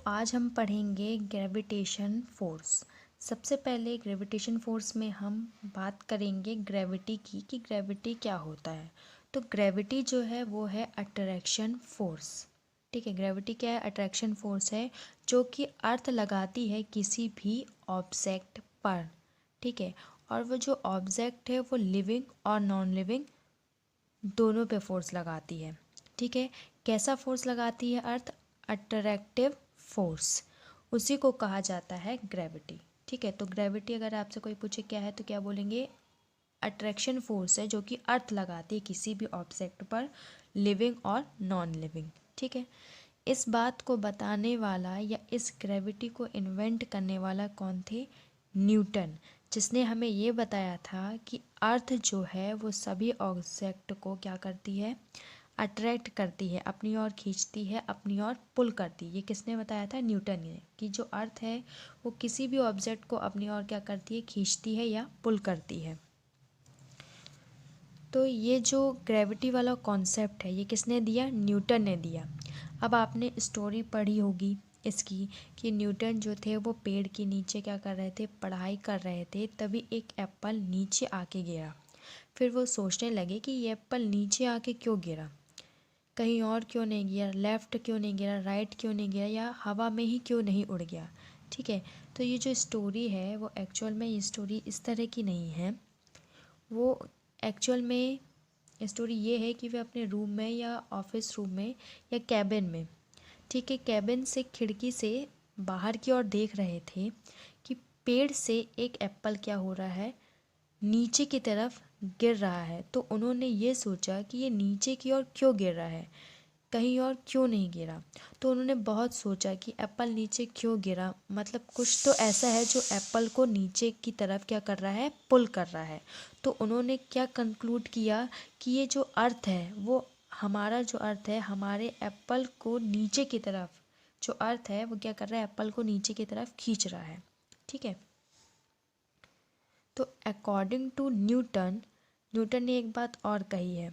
आज हम पढ़ेंगे ग्रेविटेशन फोर्स। सबसे पहले ग्रेविटेशन फोर्स में हम बात करेंगे ग्रेविटी की कि ग्रेविटी क्या होता है। तो ग्रेविटी जो है वो है अट्रैक्शन फोर्स। ठीक है, ग्रेविटी क्या है? अट्रैक्शन फोर्स है जो कि अर्थ लगाती है किसी भी ऑब्जेक्ट पर। ठीक है, और वो जो ऑब्जेक्ट है वो लिविंग और नॉन लिविंग दोनों पे फोर्स लगाती है। ठीक है, कैसा फोर्स लगाती है अर्थ? अट्रैक्टिव फोर्स, उसी को कहा जाता है ग्रेविटी। ठीक है, तो ग्रेविटी अगर आपसे कोई पूछे क्या है तो क्या बोलेंगे? अट्रैक्शन फोर्स है जो कि अर्थ लगाती है किसी भी ऑब्जेक्ट पर, लिविंग और नॉन लिविंग। ठीक है, इस बात को बताने वाला या इस ग्रेविटी को इन्वेंट करने वाला कौन थे? न्यूटन, जिसने हमें ये बताया था कि अर्थ जो है वो सभी ऑब्जेक्ट को क्या करती है? अट्रैक्ट करती है, अपनी ओर खींचती है, अपनी ओर पुल करती है। ये किसने बताया था? न्यूटन ने, कि जो अर्थ है वो किसी भी ऑब्जेक्ट को अपनी ओर क्या करती है? खींचती है या पुल करती है। तो ये जो ग्रेविटी वाला कॉन्सेप्ट है ये किसने दिया? न्यूटन ने दिया। अब आपने स्टोरी पढ़ी होगी इसकी कि न्यूटन जो थे वो पेड़ के नीचे क्या कर रहे थे? पढ़ाई कर रहे थे, तभी एक एप्पल नीचे आके गिरा। फिर वो सोचने लगे कि ये एप्पल नीचे आके क्यों गिरा, कहीं और क्यों नहीं गिरा, लेफ़्ट क्यों नहीं गिरा, राइट क्यों नहीं गिरा, या हवा में ही क्यों नहीं उड़ गया। ठीक है, तो ये जो स्टोरी है वो एक्चुअल में ये स्टोरी इस तरह की नहीं है। वो एक्चुअल में स्टोरी ये है कि वे अपने रूम में या ऑफिस रूम में या कैबिन में, ठीक है, कैबिन से खिड़की से बाहर की ओर देख रहे थे कि पेड़ से एक एप्पल क्या हो रहा है? नीचे की तरफ गिर रहा है। तो उन्होंने ये सोचा कि ये नीचे की ओर क्यों गिर रहा है, कहीं और क्यों नहीं गिरा। तो उन्होंने बहुत सोचा कि एप्पल नीचे क्यों गिरा, मतलब कुछ तो ऐसा है जो एप्पल को नीचे की तरफ क्या कर रहा है? पुल कर रहा है। तो उन्होंने क्या कंक्लूड किया कि ये जो अर्थ है वो, हमारा जो अर्थ है, हमारे एप्पल को नीचे की तरफ, जो अर्थ है वो क्या कर रहा है? एप्पल को नीचे की तरफ खींच रहा है। ठीक है, तो अकॉर्डिंग टू न्यूटन, न्यूटन ने एक बात और कही है